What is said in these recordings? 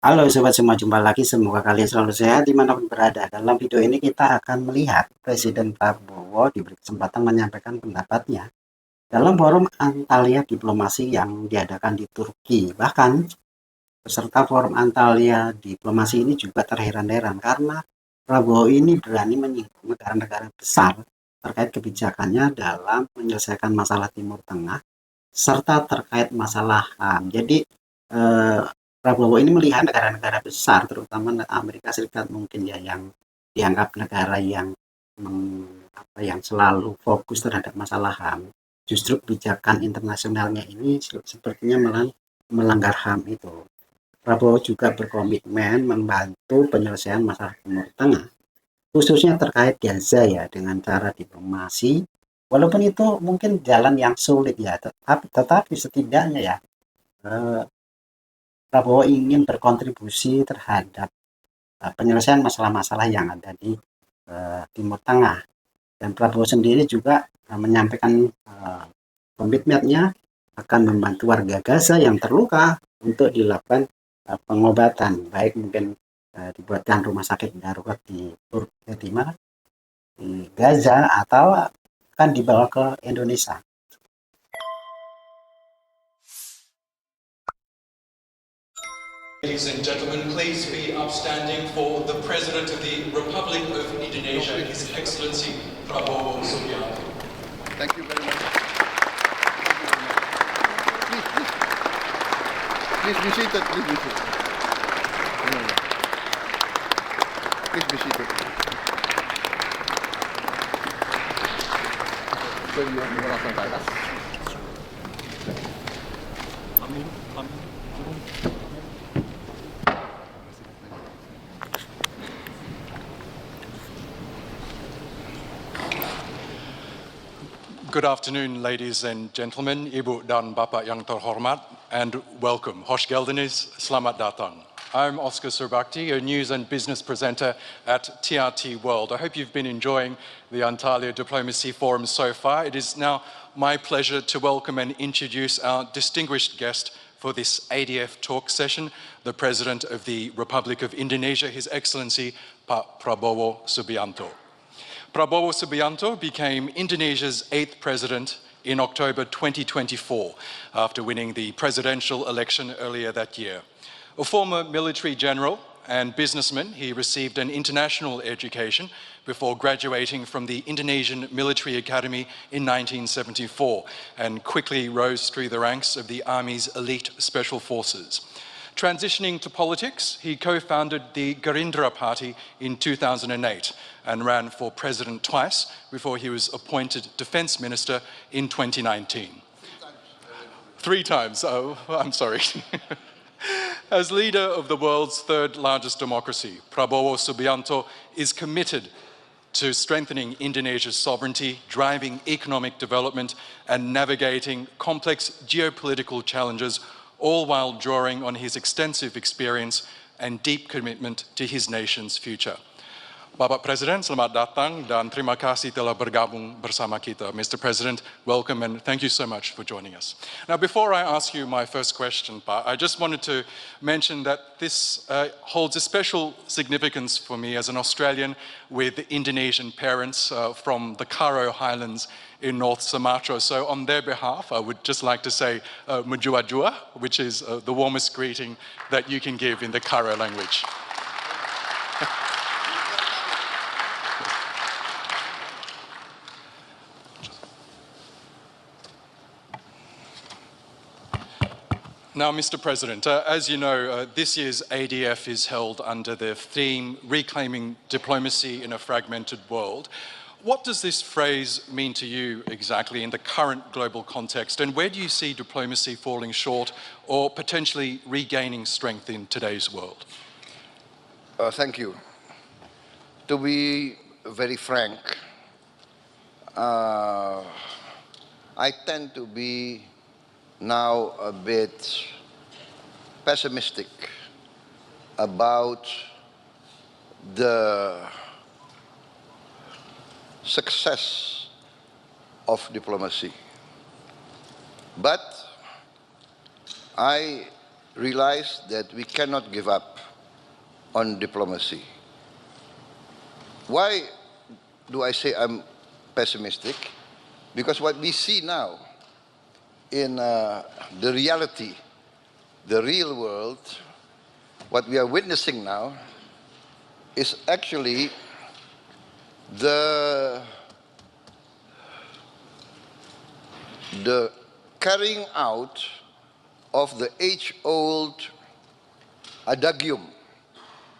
Halo sobat semua, jumpa lagi. Semoga kalian selalu sehat dimanapun berada. Dalam video ini kita akan melihat Presiden Prabowo diberi kesempatan menyampaikan pendapatnya dalam forum Antalya diplomasi yang diadakan di Turki. Bahkan peserta forum Antalya diplomasi ini juga terheran-heran karena Prabowo ini berani menyinggung negara-negara besar terkait kebijakannya dalam menyelesaikan masalah Timur Tengah serta terkait masalah HAM. Jadi eh, Prabowo ini melihat negara-negara besar, terutama Amerika Serikat mungkin ya, yang dianggap negara yang yang selalu fokus terhadap masalah HAM. Justru kebijakan internasionalnya ini sepertinya melanggar HAM itu. Prabowo juga berkomitmen membantu penyelesaian masalah Timur Tengah, khususnya terkait Gaza ya, dengan cara diplomasi. Walaupun itu mungkin jalan yang sulit ya, tetapi setidaknya ya, eh, Prabowo ingin berkontribusi terhadap penyelesaian masalah-masalah yang ada di Timur Tengah. Dan Prabowo sendiri juga menyampaikan komitmennya akan membantu warga Gaza yang terluka untuk dilakukan pengobatan, baik mungkin dibuatkan rumah sakit darurat di mana, di Gaza, atau akan dibawa ke Indonesia. Ladies and gentlemen, please be upstanding for the President of the Republic of Indonesia, His Excellency Prabowo Subianto. Thank you very much. Please be seated. Please be seated. Please be seated. Good afternoon, ladies and gentlemen, Ibu dan Bapak yang terhormat, and welcome. Hoş geldiniz, selamat datang. I'm Oscar Surbakti, a news and business presenter at TRT World. I hope you've been enjoying the Antalya Diplomacy Forum so far. It is now my pleasure to welcome and introduce our distinguished guest for this ADF talk session, the President of the Republic of Indonesia, His Excellency Pak Prabowo Subianto. Prabowo Subianto became Indonesia's 8th president in October 2024 after winning the presidential election earlier that year. A former military general and businessman, he received an international education before graduating from the Indonesian Military Academy in 1974 and quickly rose through the ranks of the Army's elite special forces. Transitioning to politics, he co-founded the Gerindra Party in 2008 and ran for president twice before he was appointed defense minister in 2019. 3 times, oh, I'm sorry. As leader of the world's 3rd largest democracy, Prabowo Subianto is committed to strengthening Indonesia's sovereignty, driving economic development, and navigating complex geopolitical challenges, all while drawing on his extensive experience and deep commitment to his nation's future. Bapak Presiden, selamat datang dan terima kasih telah bergabung bersama kita. Mr. President, welcome and thank you so much for joining us. Now, before I ask you my first question, Pak, I just wanted to mention that this holds a special significance for me as an Australian with Indonesian parents from the Karo Highlands in North Sumatra. So on their behalf, I would just like to say Mujua Jua, which is the warmest greeting that you can give in the Karo language. Now, Mr. President, as you know, this year's ADF is held under the theme Reclaiming Diplomacy in a Fragmented World. What does this phrase mean to you exactly in the current global context, and where do you see diplomacy falling short or potentially regaining strength in today's world? Thank you. To be very frank, I tend to be now a bit pessimistic about the success of diplomacy. But I realize that we cannot give up on diplomacy. Why do I say I'm pessimistic? Because what we see now in the reality, the real world, what we are witnessing now is actually the carrying out of the age-old adagium,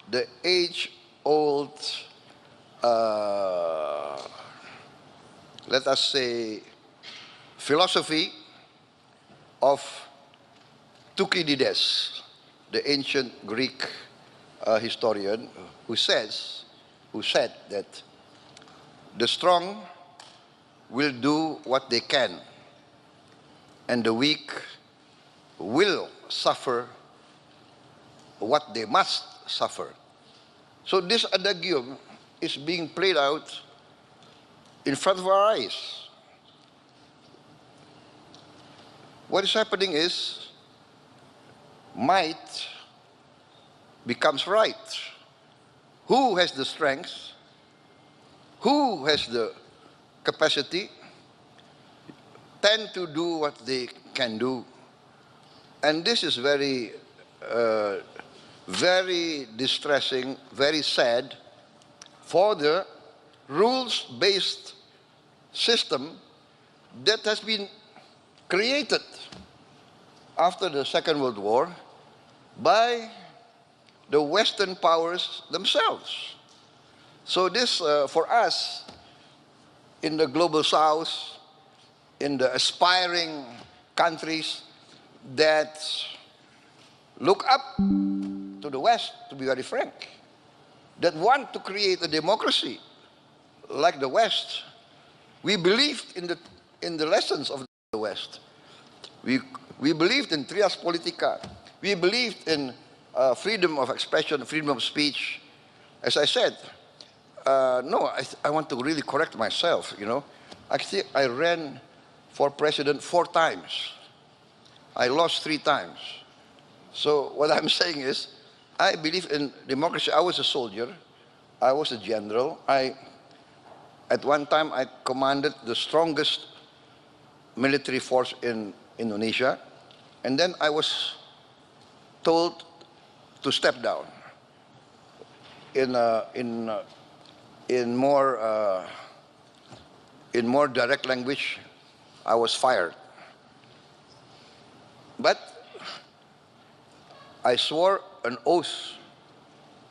the age-old, let us say, philosophy of Thucydides, the ancient Greek historian, who said that the strong will do what they can, and the weak will suffer what they must suffer. So this adagium is being played out in front of our eyes. What is happening is might becomes right. Who has the strength? Who has the capacity? Tend to do what they can do. And this is very, very distressing, very sad for the rules-based system that has been created after the Second World War by the Western powers themselves. So this, for us, in the global South, in the aspiring countries that look up to the West, to be very frank, that want to create a democracy like the West, we believed in the lessons of the West. We believed in trias politica. We believed in freedom of expression, freedom of speech. As I said, no, I want to really correct myself, you know. Actually, I ran for president 4 times. I lost 3 times. So what I'm saying is, I believe in democracy. I was a soldier. I was a general. At one time, I commanded the strongest military force in Indonesia. And then I was told to step down. In more direct language, I was fired. But I swore an oath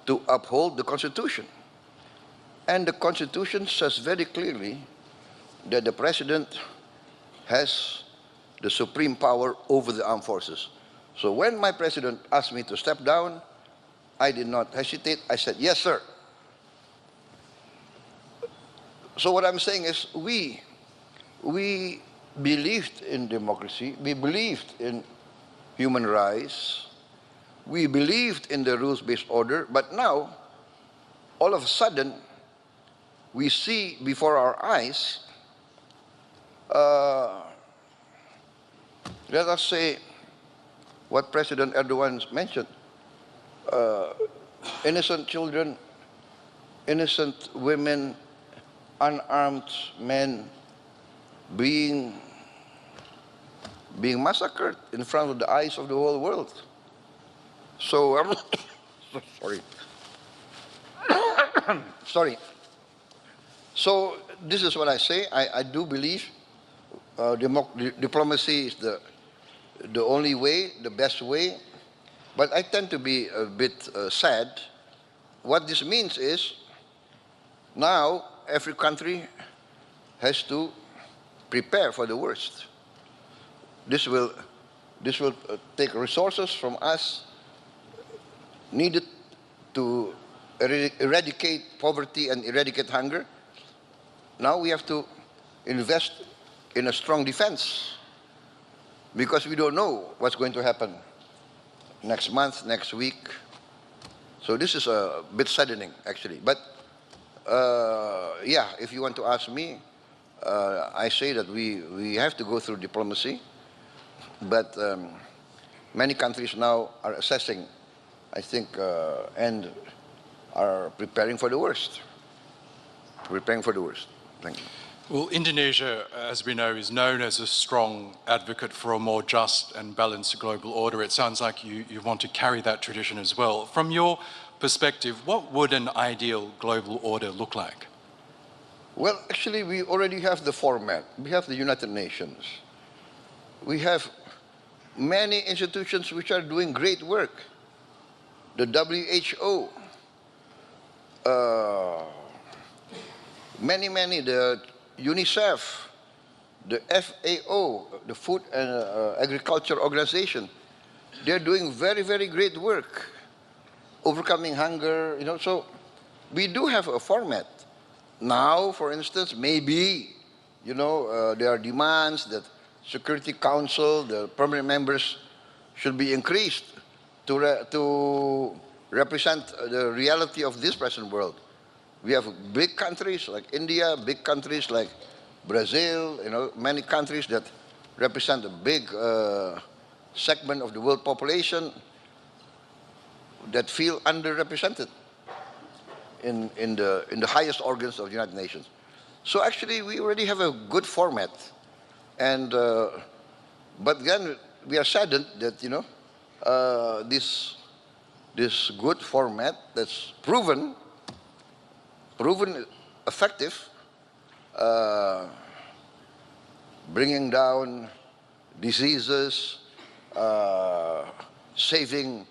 to uphold the Constitution. And the Constitution says very clearly that the President has the supreme power over the armed forces. So when my President asked me to step down, I did not hesitate. I said, yes, sir. So what I'm saying is we believed in democracy. We believed in human rights. We believed in the rules-based order. But now, all of a sudden, we see before our eyes, let us say what President Erdogan mentioned, innocent children, innocent women, unarmed men being massacred in front of the eyes of the whole world. So, sorry. Sorry. So this is what I say. I do believe diplomacy is the only way, the best way. But I tend to be a bit sad. What this means is now every country has to prepare for the worst. This will take resources from us needed to eradicate poverty and eradicate hunger. Now we have to invest in a strong defense because we don't know what's going to happen next month, next week. So this is a bit saddening, actually. But yeah, if you want to ask me, I say that we have to go through diplomacy, but many countries now are assessing, I think, and are preparing for the worst. Preparing for the worst. Thank you. Well, Indonesia, as we know, is known as a strong advocate for a more just and balanced global order. It sounds like you want to carry that tradition as well. From your perspective, what would an ideal global order look like? Well, actually, we already have the format. We have the United Nations. We have many institutions which are doing great work. The WHO, many, the UNICEF, the FAO, the Food and Agriculture Organization, they're doing very, very great work, overcoming hunger, so we do have a format. Now, for instance, maybe, there are demands that Security Council, the permanent members should be increased to represent the reality of this present world. We have big countries like India, big countries like Brazil, many countries that represent a big segment of the world population that feel underrepresented in the highest organs of the United Nations. So actually, we already have a good format, and but then we are saddened that this good format that's proven effective, bringing down diseases, saving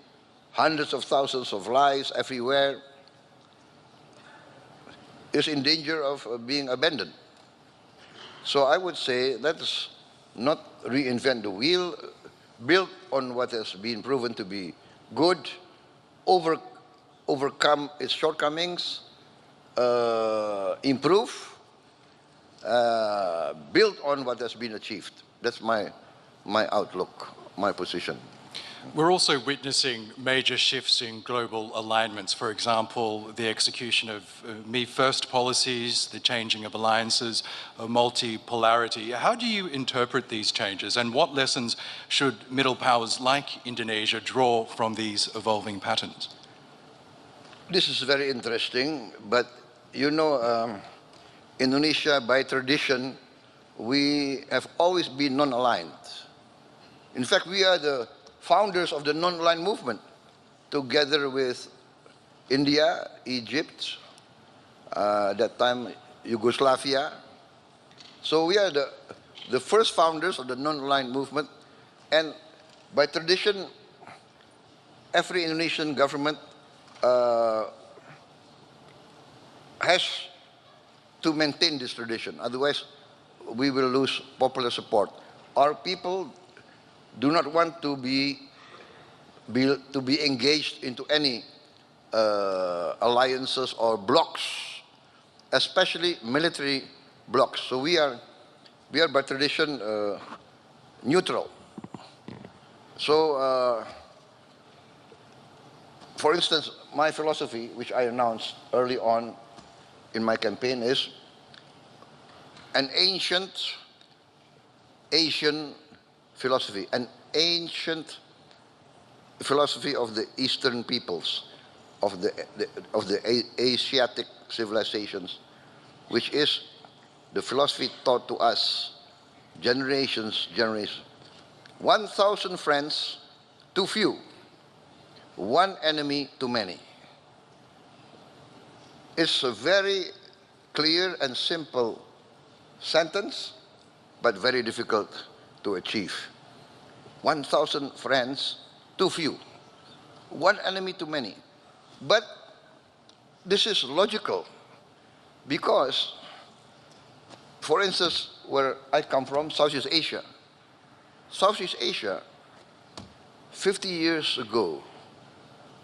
hundreds of thousands of lives everywhere, is in danger of being abandoned. So I would say let's not reinvent the wheel, build on what has been proven to be good, overcome its shortcomings, improve, build on what has been achieved. That's my outlook, my position. We're also witnessing major shifts in global alignments. For example, the execution of me first policies, the changing of alliances, multipolarity. How do you interpret these changes, and what lessons should middle powers like Indonesia draw from these evolving patterns? This is very interesting, but Indonesia, by tradition, we have always been non-aligned. In fact, we are the founders of the non-aligned movement, together with India, Egypt, that time Yugoslavia. So we are the first founders of the non-aligned movement, and by tradition, every Indonesian government has to maintain this tradition. Otherwise, we will lose popular support. Our people do not want to be engaged into any alliances or blocs, especially military blocs. So we are by tradition neutral. So, for instance, my philosophy, which I announced early on in my campaign, is an ancient Asian philosophy, an ancient philosophy of the Eastern peoples, of the Asiatic civilizations, which is the philosophy taught to us generations. 1,000 friends too few, one enemy too many. It's a very clear and simple sentence, but very difficult to achieve. 1,000 friends too few, one enemy too many. But this is logical, because, for instance, where I come from, Southeast Asia, 50 years ago,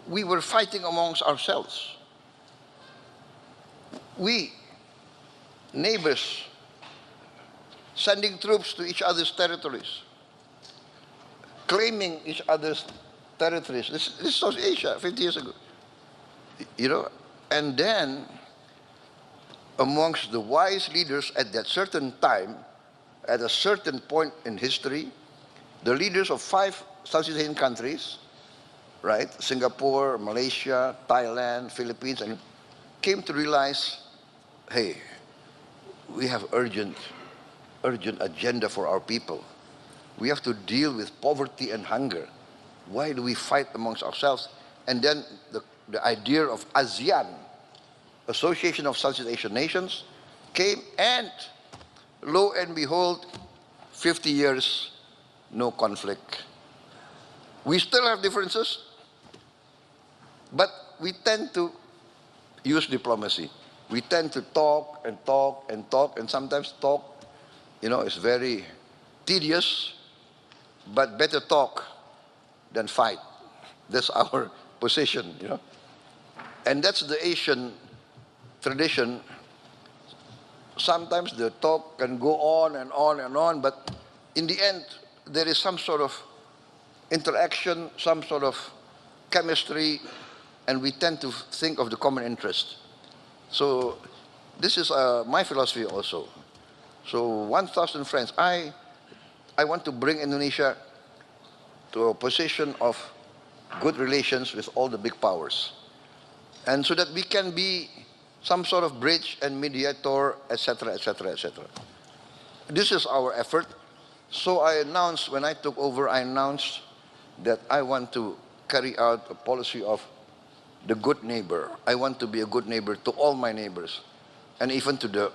we were fighting amongst ourselves. We, neighbors, sending troops to each other's territories, claiming each other's territories. This is South Asia 50 years ago. And then amongst the wise leaders at that certain time, at a certain point in history, the leaders of 5 Southeast Asian countries, right? Singapore, Malaysia, Thailand, Philippines, and came to realize, hey, we have urgent agenda for our people. We have to deal with poverty and hunger. Why do we fight amongst ourselves? And then the idea of ASEAN, Association of Southeast Asian Nations, came, and lo and behold, 50 years, no conflict. We still have differences, but we tend to use diplomacy. We tend to talk and talk and talk, and sometimes talk, is very tedious, but better talk than fight. That's our position, And that's the Asian tradition. Sometimes the talk can go on and on and on, but in the end, there is some sort of interaction, some sort of chemistry, and we tend to think of the common interest. So this is my philosophy also. So 1,000 friends. I want to bring Indonesia to a position of good relations with all the big powers, and so that we can be some sort of bridge and mediator, etc., etc., etc. This is our effort. So I announced, when I took over, I announced that I want to carry out a policy of the good neighbor. I want to be a good neighbor to all my neighbors, and even to the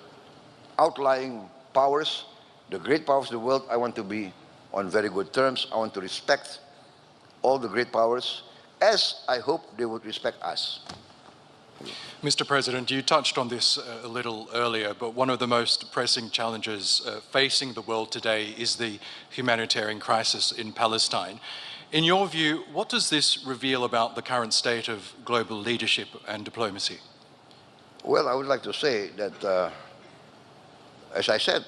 outlying powers, the great powers of the world. I want to be on very good terms. I want to respect all the great powers, as I hope they would respect us. Mr. President, you touched on this a little earlier, but one of the most pressing challenges facing the world today is the humanitarian crisis in Palestine. In your view, what does this reveal about the current state of global leadership and diplomacy? Well, I would like to say that, as I said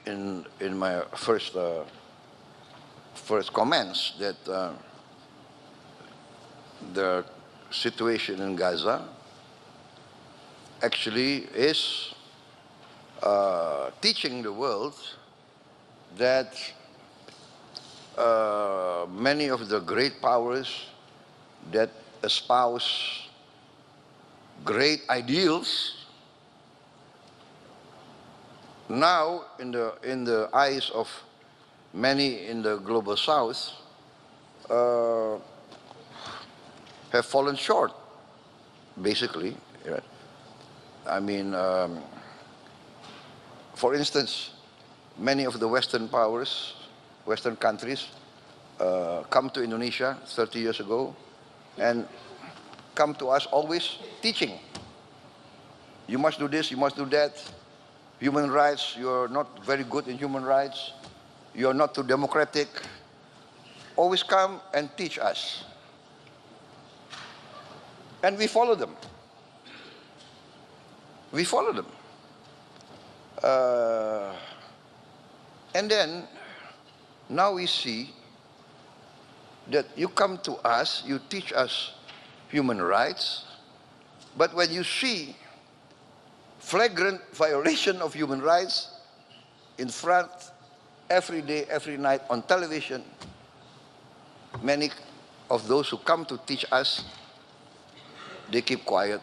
in my first comments, that the situation in Gaza actually is teaching the world that many of the great powers that espouse great ideals now, in the eyes of many in the global south, have fallen short, basically. I mean, for instance, many of the Western powers, Western countries, come to Indonesia 30 years ago and come to us always teaching. You must do this, you must do that. Human rights, you're not very good in human rights. You're not too democratic. Always come and teach us. And we follow them. We follow them. And then, now we see that you come to us, you teach us human rights, but when you see flagrant violation of human rights in front, every day, every night on television, many of those who come to teach us, they keep quiet.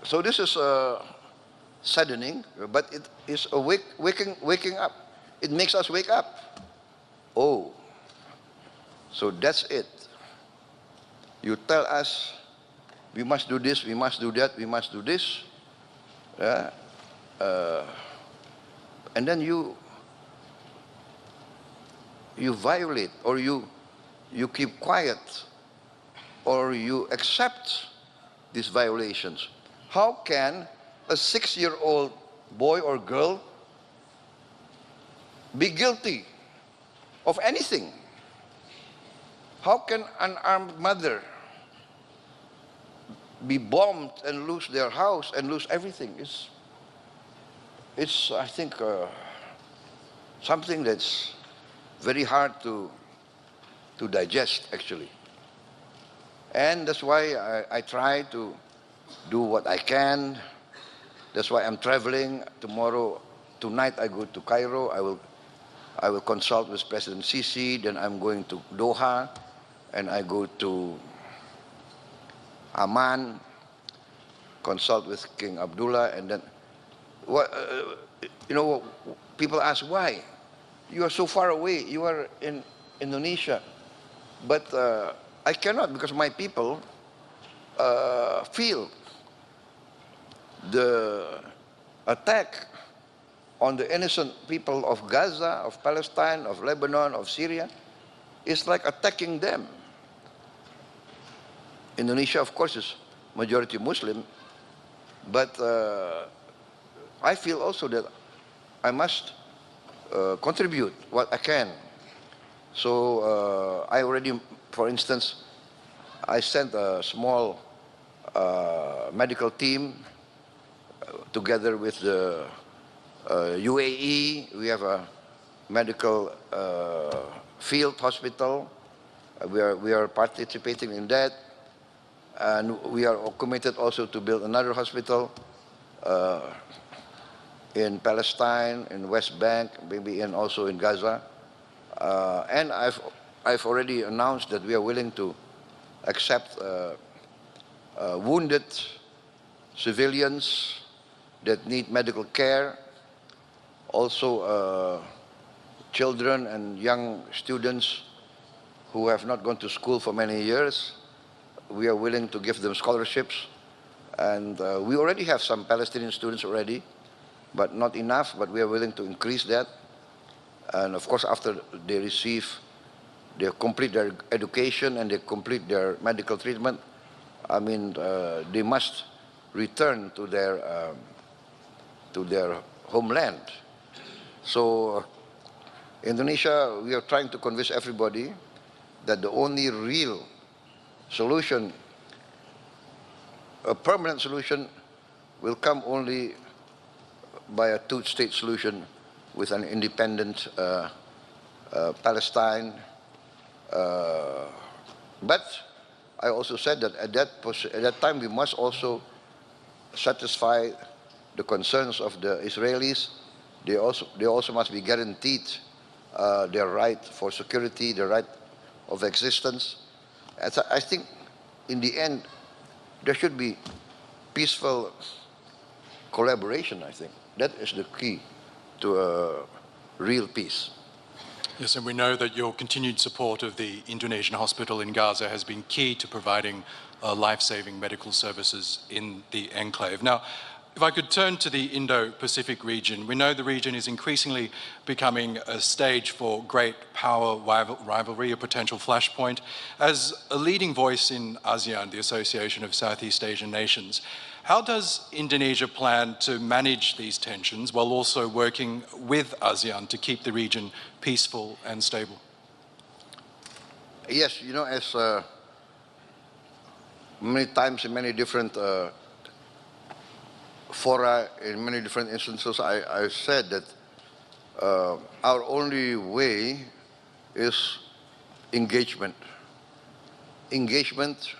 So this is saddening, but it is a waking up. It makes us wake up. Oh, so that's it. You tell us, we must do this, we must do that, we must do this. And then you violate, or you keep quiet, or you accept these violations. How can a 6-year-old boy or girl be guilty of anything? How can an armed mother be bombed and lose their house and lose everything? It's I think, something that's very hard to digest, actually. And that's why I try to do what I can. That's why I'm traveling. Tonight I go to Cairo. I will I will consult with President Sisi, then I'm going to Doha, and I go to Amman, consult with King Abdullah, and then, what, people ask why? You are so far away, you are in Indonesia. But I cannot, because my people feel the attack on the innocent people of Gaza, of Palestine, of Lebanon, of Syria, is like attacking them. Indonesia, of course, is majority Muslim, but I feel also that I must contribute what I can. So I already, for instance, I sent a small medical team together with the UAE. We have a medical field hospital. We are participating in that, and we are committed also to build another hospital in Palestine, in West Bank, maybe also in Gaza. And I've already announced that we are willing to accept wounded civilians that need medical care, also children and young students who have not gone to school for many years. We are willing to give them scholarships, and we already have some Palestinian students already, but not enough, but we are willing to increase that. And of course, after they complete their education and they complete their medical treatment, I mean, they must return to their homeland. So Indonesia, we are trying to convince everybody that the only real solution, a permanent solution, will come only by a two-state solution with an independent Palestine. But I also said that at that time we must also satisfy the concerns of the Israelis. They also must be guaranteed their right for security, their right of existence. And so I think in the end there should be peaceful collaboration. I think that is the key to a real peace. Yes, and we know that your continued support of the Indonesian hospital in Gaza has been key to providing life-saving medical services in the enclave. Now, if I could turn to the Indo-Pacific region, we know the region is increasingly becoming a stage for great power rivalry, a potential flashpoint. As a leading voice in ASEAN, the Association of Southeast Asian Nations, how does Indonesia plan to manage these tensions while also working with ASEAN to keep the region peaceful and stable? Yes, as many times in many different fora, in many different instances, I said that our only way is engagement. Engagement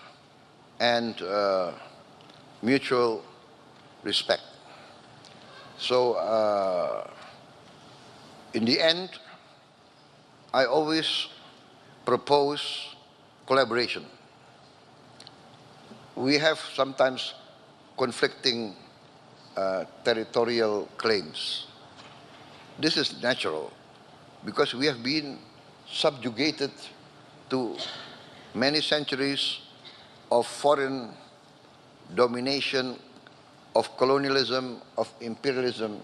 and mutual respect. So in the end, I always propose collaboration. We have sometimes conflicting territorial claims. This is natural because we have been subjugated to many centuries of foreign domination, of colonialism, of imperialism.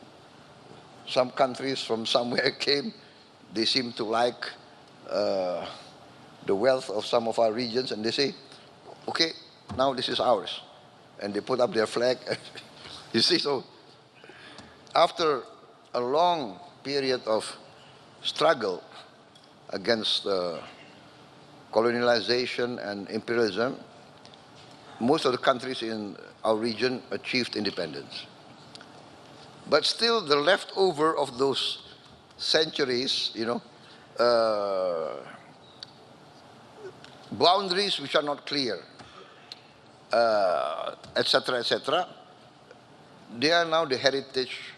Some countries from somewhere came, they seem to like the wealth of some of our regions, and they say, okay, now this is ours. And they put up their flag. You see, so after a long period of struggle against colonialization and imperialism, most of the countries in our region achieved independence. But still the leftover of those centuries, boundaries which are not clear, etc., they are now the heritage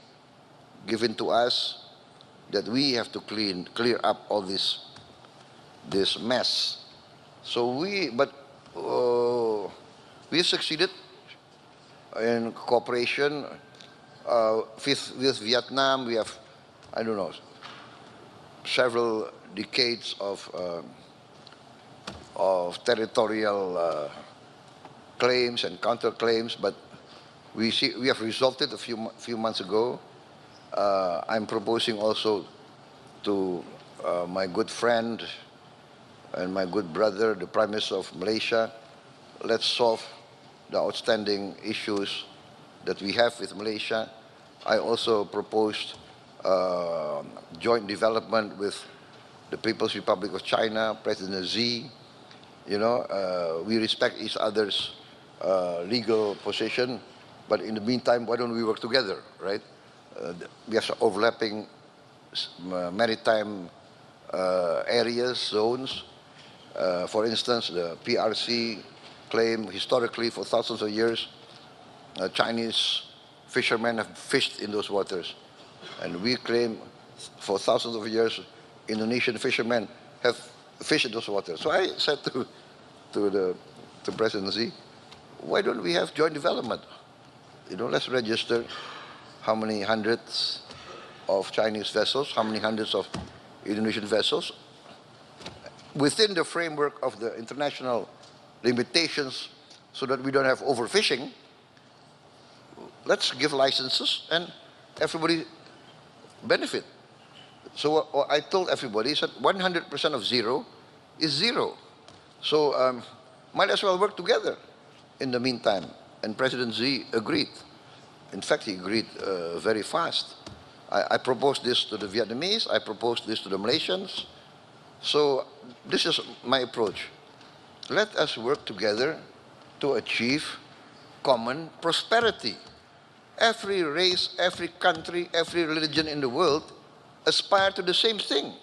given to us that we have to clear up all this mess. So we succeeded in cooperation with Vietnam. We have, I don't know, several decades of territorial claims and counterclaims, but we have resolved it a few months ago. I'm proposing also to my good friend and my good brother, the Prime Minister of Malaysia, let's solve the outstanding issues that we have with Malaysia. I also proposed joint development with the People's Republic of China, President Xi. You know, we respect each other's legal position, but in the meantime, why don't we work together, right? We have overlapping maritime areas, zones. For instance, the PRC claim historically for thousands of years, Chinese fishermen have fished in those waters. And we claim for thousands of years, Indonesian fishermen have fished in those waters. So I said to President Xi, why don't we have joint development? You know, let's register how many hundreds of Chinese vessels, how many hundreds of Indonesian vessels, within the framework of the international limitations so that we don't have overfishing. Let's give licenses and everybody benefit. So I told everybody that 100% of zero is zero. So might as well work together in the meantime. And President Xi agreed. In fact, he agreed very fast. I proposed this to the Vietnamese, I proposed this to the Malaysians. So this is my approach. Let us work together to achieve common prosperity. Every race, every country, every religion in the world aspire to the same thing.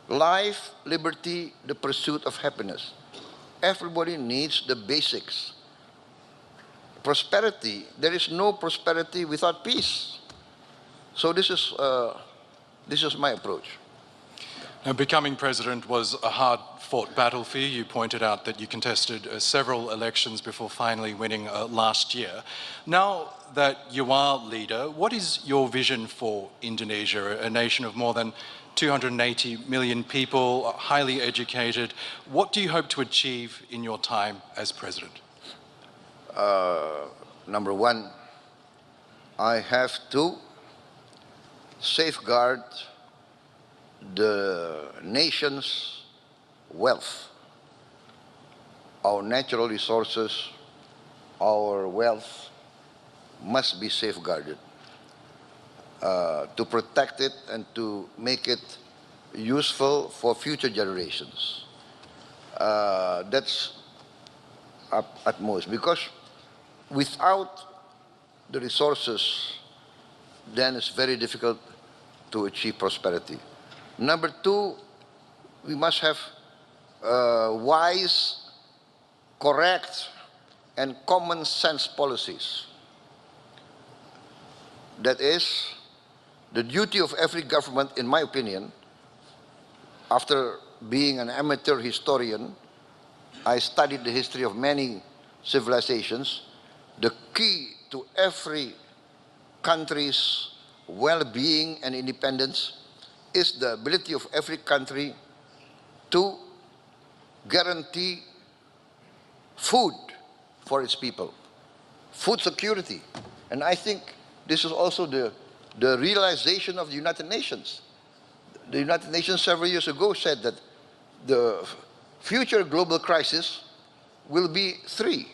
Life, liberty, the pursuit of happiness. Everybody needs the basics. Prosperity, there is no prosperity without peace. So this is my approach. Now, becoming president was a hard-fought battle for you. You pointed out that you contested several elections before finally winning last year. Now that you are leader, what is your vision for Indonesia, a nation of more than 280 million people, highly educated? What do you hope to achieve in your time as president? Number one, I have to safeguard the nation's wealth, our natural resources, our wealth must be safeguarded to protect it and to make it useful for future generations. That's at most, because without the resources, then it's very difficult to achieve prosperity. Number two, we must have wise, correct, and common sense policies. That is the duty of every government, in my opinion. After being an amateur historian, I studied the history of many civilizations. The key to every country's well-being and independence is the ability of every country to guarantee food for its people, food security. And I think this is also the realization of the United Nations. The United Nations several years ago said that the future global crisis will be three.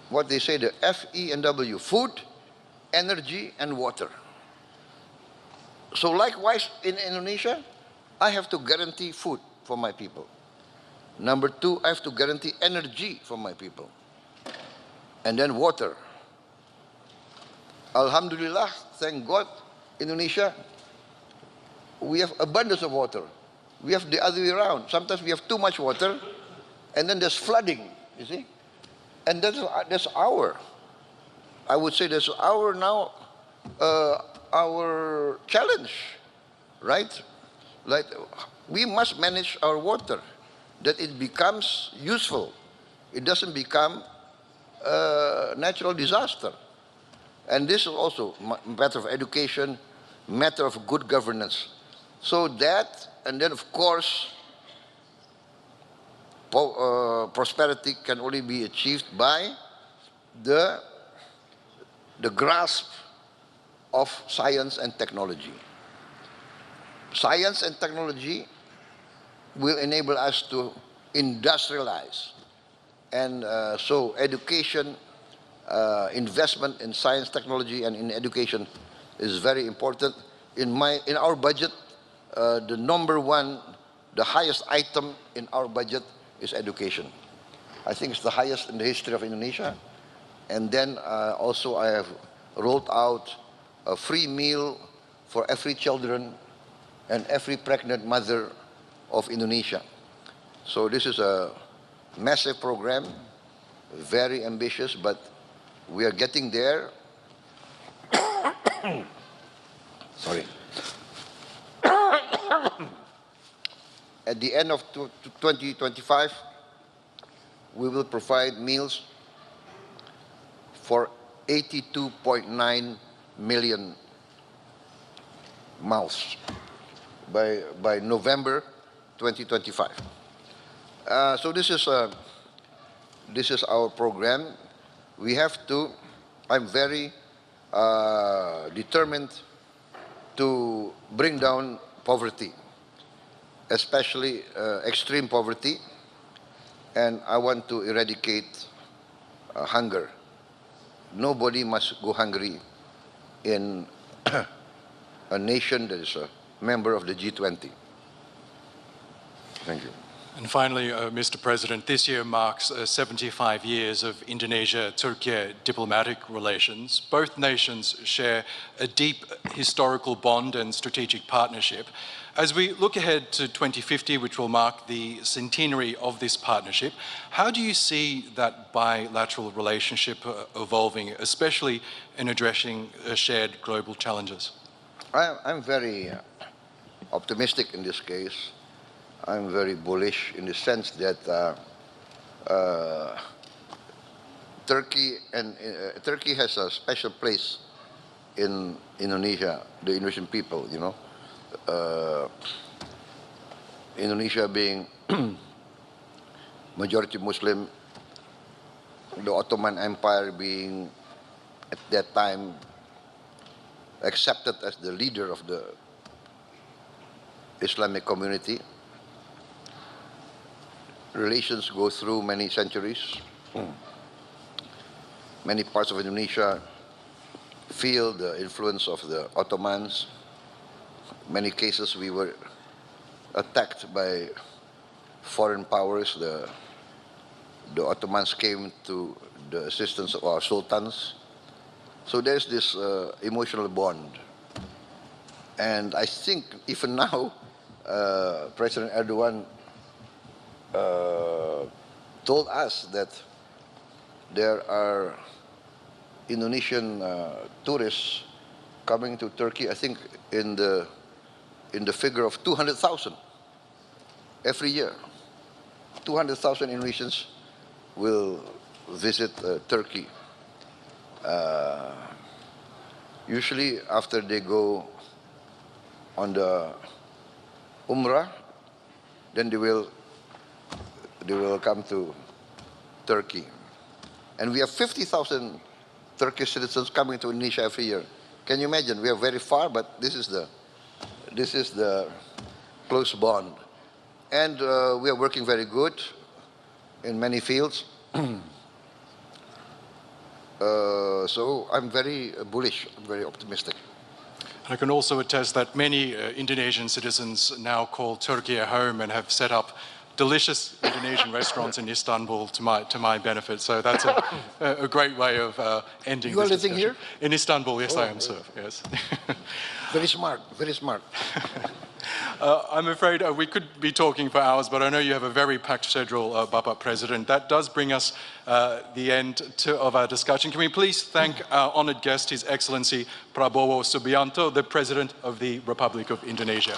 What they say, the FEW, food, energy, and water. So likewise, in Indonesia, I have to guarantee food for my people. Number two, I have to guarantee energy for my people. And then water. Alhamdulillah, thank God, Indonesia, we have abundance of water. We have the other way around. Sometimes we have too much water, and then there's flooding, you see? And that's our, I would say that's our now our challenge, right? Like, we must manage our water, that it becomes useful. It doesn't become a natural disaster. And this is also a matter of education, matter of good governance. So that, and then of course, prosperity can only be achieved by the grasp of science and technology. Science and technology will enable us to industrialize. And so education, investment in science, technology, and in education is very important. In our budget, the number one, the highest item in our budget is education. I think it's the highest in the history of Indonesia. And then also I have rolled out a free meal for every children and every pregnant mother of Indonesia. So this is a massive program, very ambitious, but we are getting there. Sorry. At the end of 2025, we will provide meals for 82.9 million mouths by November 2025. So this is our program. We have to. I'm very determined to bring down poverty, especially extreme poverty, and I want to eradicate hunger. Nobody must go hungry in a nation that is a member of the G20. Thank you. And finally, Mr. President, this year marks 75 years of Indonesia-Turkey diplomatic relations. Both nations share a deep historical bond and strategic partnership. As we look ahead to 2050, which will mark the centenary of this partnership, how do you see that bilateral relationship evolving, especially in addressing shared global challenges? I'm very optimistic in this case. I'm very bullish in the sense that Turkey has a special place in Indonesia, the Indonesian people, you know. Indonesia being majority Muslim, the Ottoman Empire being at that time accepted as the leader of the Islamic community. Relations go through many centuries. Many parts of Indonesia feel the influence of the Ottomans. Many cases we were attacked by foreign powers. The Ottomans came to the assistance of our sultans. So there's this emotional bond. And I think even now, President Erdogan told us that there are Indonesian tourists coming to Turkey, I think in the figure of 200,000 every year. 200,000 Indonesians will visit Turkey. Usually after they go on the Umrah, then they will come to Turkey. And we have 50,000 Turkish citizens coming to Indonesia every year. Can you imagine? We are very far, but this is the close bond. And we are working very good in many fields. So I'm very bullish, I'm very optimistic. I can also attest that many Indonesian citizens now call Turkey a home and have set up delicious Indonesian restaurants in Istanbul to my benefit. So that's a great way of ending You are this living discussion. here? In Istanbul, yes, I am, sir. Yes. Very smart, very smart. I'm afraid we could be talking for hours, but I know you have a very packed schedule, Bapak President. That does bring us the end of our discussion. Can we please thank our honored guest, His Excellency Prabowo Subianto, the President of the Republic of Indonesia.